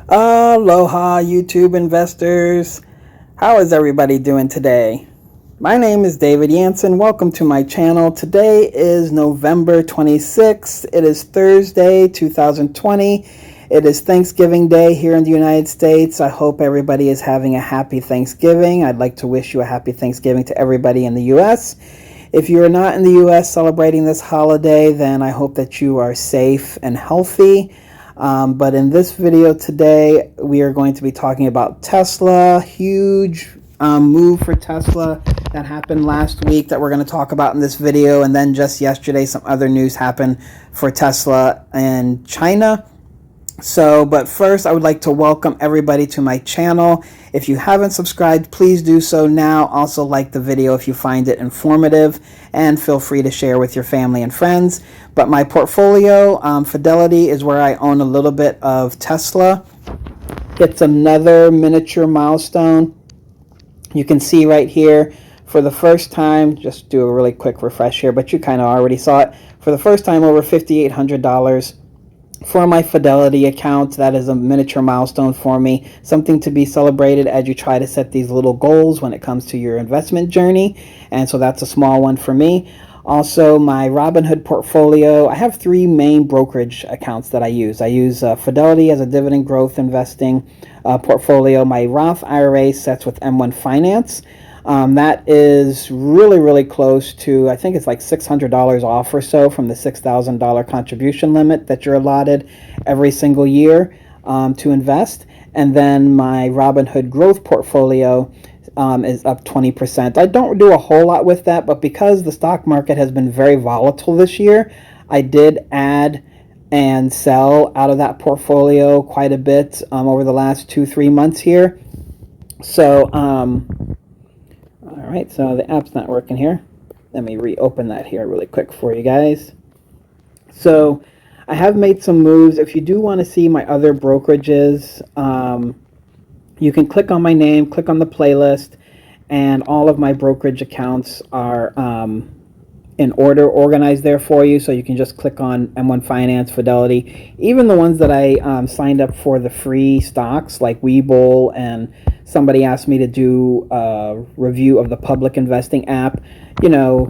Aloha, YouTube investors. How is everybody doing today? My name is David Yanson. Welcome to my channel. Today is November 26th. It is Thursday, 2020. It is Thanksgiving Day here in the United States. I hope everybody is having a happy Thanksgiving. I'd like to wish you a happy Thanksgiving to everybody in the U.S. If you're not in the U.S. celebrating this holiday, then I hope that you are safe and healthy. But in this video today, we are going to be talking about Tesla. Huge move for Tesla that happened last week that we're going to talk about in this video. And then just yesterday, some other news happened for Tesla in China. But first, I would like to welcome everybody to my channel. If you haven't subscribed, please do so now. Also, like the video if you find it informative, and feel free to share with your family and friends. But my portfolio, Fidelity, is where I own a little bit of Tesla. It's another miniature milestone. You can see right here, for the first time, just do a really quick refresh here, but you kind of already saw it. For the first time, over $5,800. For my Fidelity account. That is a miniature milestone for me, something to be celebrated as you try to set these little goals when it comes to your investment journey. And so that's a small one for me. Also, my Robinhood portfolio, I have three main brokerage accounts that I use. I use Fidelity as a dividend growth investing portfolio. My Roth IRA sets with M1 Finance. That is really close to, I think it's like $600 off or so from the $6,000 contribution limit that you're allotted every single year to invest. And then my Robinhood growth portfolio is up 20%. I don't do a whole lot with that, but because the stock market has been very volatile this year, I did add and sell out of that portfolio quite a bit over the last 2-3 months here. All right, so the app's not working here. Let me reopen that here really quick for you guys. So I have made some moves. If you do want to see my other brokerages, you can click on my name, click on the playlist, and all of my brokerage accounts are in order, organized there for you. So you can just click on M1 Finance, Fidelity, even the ones that I signed up for the free stocks like Webull, and somebody asked me to do a review of the public investing app. You know,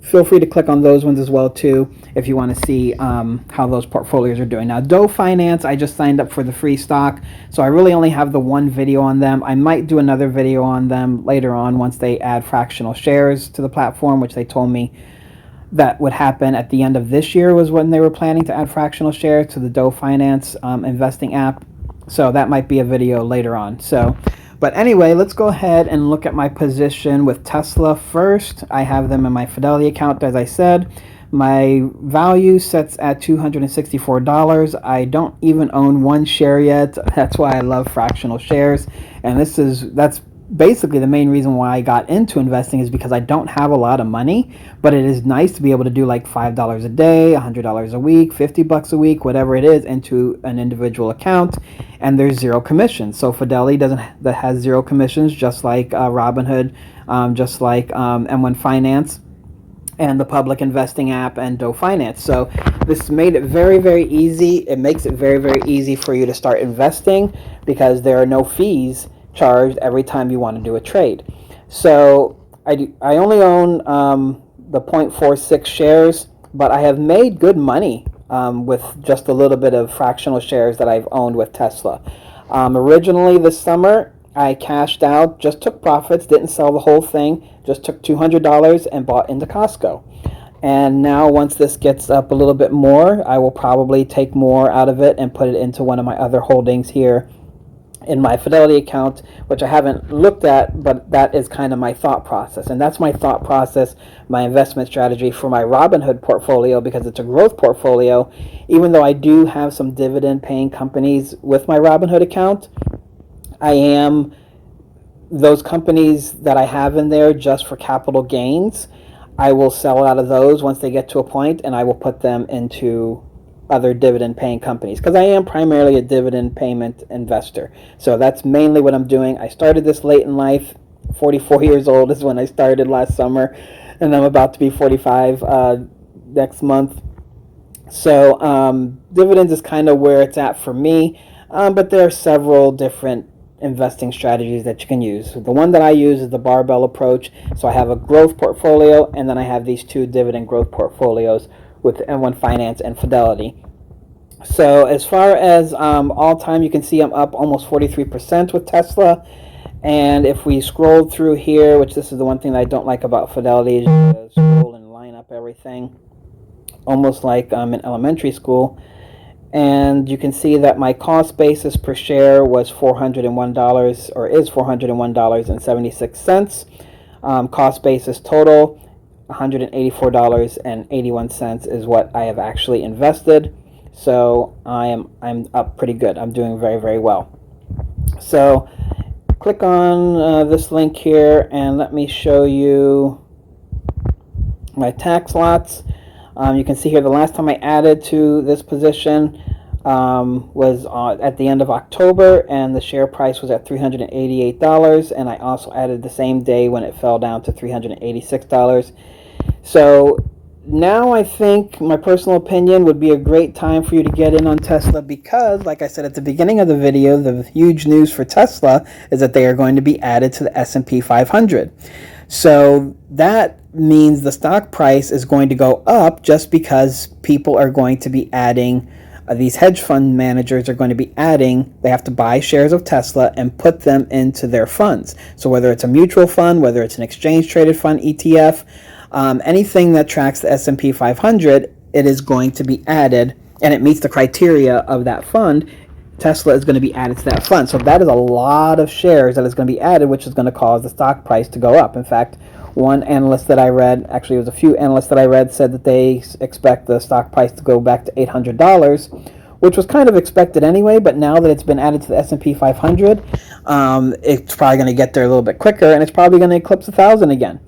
feel free to click on those ones as well too if you want to see how those portfolios are doing. Now, Doe Finance, I just signed up for the free stock, so I really only have the one video on them. I might do another video on them later on once they add fractional shares to the platform, which they told me that would happen at the end of this year was when they were planning to add fractional shares to the Doe Finance investing app. So that might be a video later on. But anyway, let's go ahead and look at my position with Tesla first. I have them in my Fidelity account, as I said. My value sets at $264. I don't even own one share yet. That's why I love fractional shares. And that's basically the main reason why I got into investing, is because I don't have a lot of money, but it is nice to be able to do like $5 a day, $100 a week, $50 a week, whatever it is, into an individual account, and there's zero commissions. So Fidelity that has zero commissions, just like Robinhood, just like M1 Finance, and the public investing app, and Doe Finance. So this made it very easy. It makes it very easy for you to start investing because there are no fees charged every time you want to do a trade. So I only own the 0.46 shares, but I have made good money with just a little bit of fractional shares that I've owned with Tesla. Originally this summer, I cashed out, just took profits, didn't sell the whole thing, just took $200 and bought into Costco. And now once this gets up a little bit more, I will probably take more out of it and put it into one of my other holdings here in my Fidelity account, which I haven't looked at, but that is kind of my thought process. And that's my thought process, my investment strategy for my Robinhood portfolio, because it's a growth portfolio. Even though I do have some dividend paying companies with my Robinhood account, those companies that I have in there just for capital gains, I will sell out of those once they get to a point, and I will put them into other dividend paying companies, because I am primarily a dividend payment investor. So that's mainly what I'm doing. I started this late in life. 44 years old is when I started last summer, and I'm about to be 45 next month. So dividends is kind of where it's at for me. But there are several different investing strategies that you can use. The one that I use is the barbell approach. So I have a growth portfolio, and then I have these two dividend growth portfolios with M1 Finance and Fidelity. So as far as all time, you can see I'm up almost 43% with Tesla. And if we scroll through here, which this is the one thing that I don't like about Fidelity, is you scroll and line up everything, almost like I'm in elementary school. And you can see that my cost basis per share was $401, or is $401.76. Cost basis total, $184.81 is what I have actually invested. So I'm up pretty good. I'm doing very, very well. So click on this link here and let me show you my tax lots. You can see here the last time I added to this position was at the end of October, and the share price was at $388, and I also added the same day when it fell down to $386. So now I think my personal opinion would be a great time for you to get in on Tesla, because like I said at the beginning of the video, the huge news for Tesla is that they are going to be added to the S&P 500. So that means the stock price is going to go up, just because people are going to be adding, these hedge fund managers are going to be adding, they have to buy shares of Tesla and put them into their funds. So whether it's a mutual fund, whether it's an exchange traded fund, ETF, anything that tracks the S&P 500, it is going to be added, and it meets the criteria of that fund. Tesla is going to be added to that fund. So that is a lot of shares that is going to be added, which is going to cause the stock price to go up. In fact, one analyst that I read, actually it was a few analysts that I read, said that they expect the stock price to go back to $800, which was kind of expected anyway, but now that it's been added to the S&P 500, it's probably going to get there a little bit quicker, and it's probably going to eclipse 1,000 again.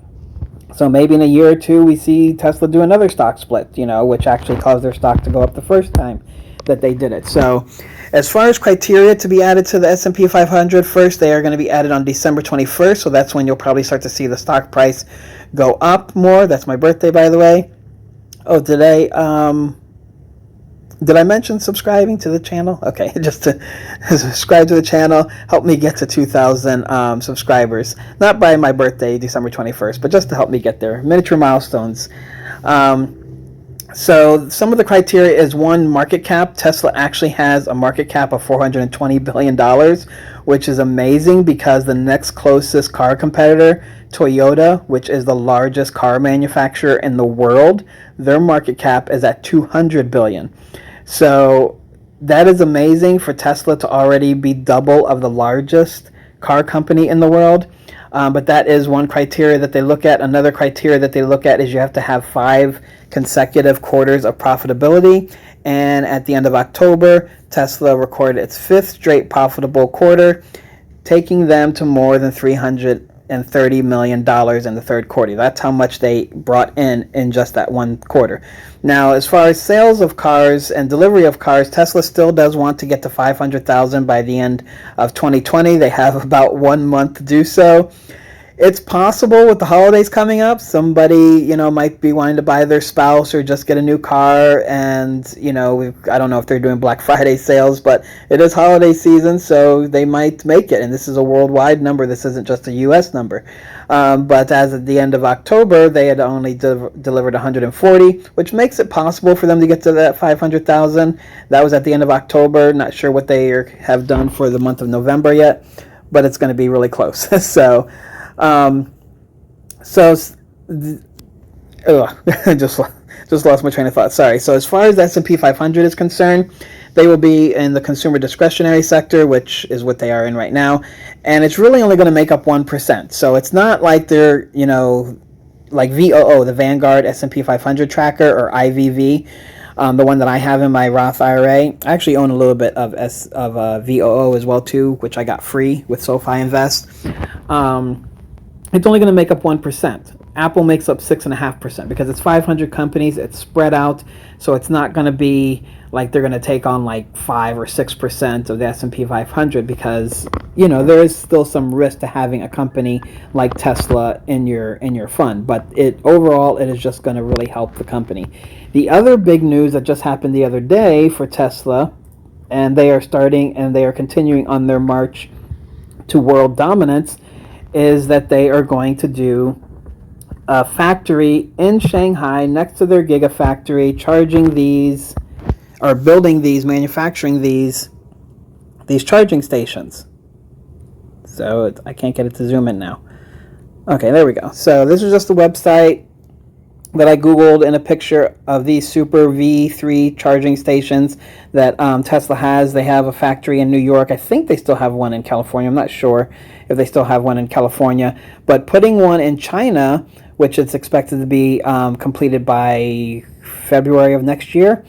So maybe in a year or two we see Tesla do another stock split, which actually caused their stock to go up the first time that they did it. So as far as criteria to be added to the S&P 500, first they are going to be added on December 21st, so that's when you'll probably start to see the stock price go up more. That's my birthday, by the way. Oh, today, did I mention subscribing to the channel? Okay, just to subscribe to the channel, help me get to 2,000 subscribers. Not by my birthday, December 21st, but just to help me get there. Miniature milestones. So some of the criteria is, one, market cap. Tesla actually has a market cap of $420 billion, which is amazing, because the next closest car competitor, Toyota, which is the largest car manufacturer in the world, their market cap is at $200 billion. So that is amazing for Tesla to already be double of the largest car company in the world. But that is one criteria that they look at. Another criteria that they look at is you have to have 5 consecutive quarters of profitability. And at the end of October, Tesla recorded its 5th straight profitable quarter, taking them to more than $330 million in the third quarter. That's how much they brought in just that one quarter. Now, as far as sales of cars and delivery of cars, Tesla still does want to get to 500,000 by the end of 2020. They have about 1 month to do so. It's possible with the holidays coming up, somebody, might be wanting to buy their spouse or just get a new car, and, I don't know if they're doing Black Friday sales, but it is holiday season, so they might make it, and this is a worldwide number. This isn't just a U.S. number. But as at the end of October, they had only delivered 140, which makes it possible for them to get to that 500,000. That was at the end of October. Not sure what they have done for the month of November yet, but it's going to be really close. So... just lost my train of thought. Sorry. So as far as the S&P 500 is concerned, they will be in the consumer discretionary sector, which is what they are in right now, and it's really only going to make up 1%. So it's not like they're, like VOO, the Vanguard S&P 500 tracker, or IVV, the one that I have in my Roth IRA. I actually own a little bit of VOO as well too, which I got free with SoFi Invest. It's only going to make up 1%. Apple makes up 6.5%, because it's 500 companies. It's spread out, so it's not going to be like they're going to take on like 5 or 6% of the S&P 500, because there is still some risk to having a company like Tesla in your fund. But overall, it is just going to really help the company. The other big news that just happened the other day for Tesla and they are continuing on their march to world dominance, is that they are going to do a factory in Shanghai next to their gigafactory, charging these, or building these, manufacturing these charging stations. So I can't get it to zoom in now. Okay, there we go. So this is just the website that I googled, in a picture of these super V3 charging stations that Tesla has. They have a factory in New York. I think they still have one in California. I'm not sure if they still have one in California. But putting one in China, which is expected to be completed by February of next year,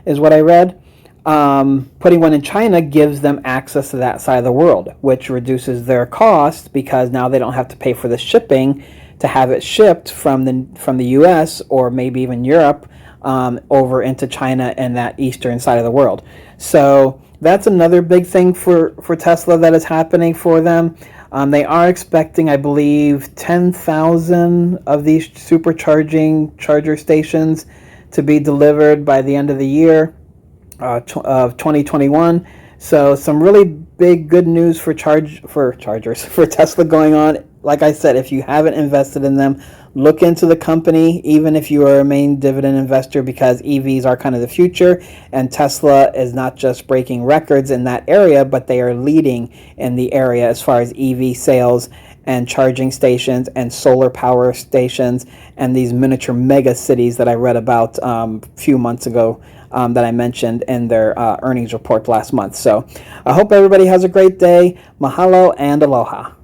is what I read. Putting one in China gives them access to that side of the world, which reduces their cost, because now they don't have to pay for the shipping to have it shipped from the U.S. or maybe even Europe over into China and that eastern side of the world. So that's another big thing for Tesla that is happening for them. They are expecting, I believe, 10,000 of these supercharging charger stations to be delivered by the end of the year of 2021. So some really big good news for chargers for Tesla going on. Like I said, if you haven't invested in them, look into the company, even if you are a main dividend investor, because EVs are kind of the future, and Tesla is not just breaking records in that area, but they are leading in the area as far as EV sales and charging stations and solar power stations and these miniature mega cities that I read about a few months ago, that I mentioned in their earnings report last month. So I hope everybody has a great day. Mahalo and aloha.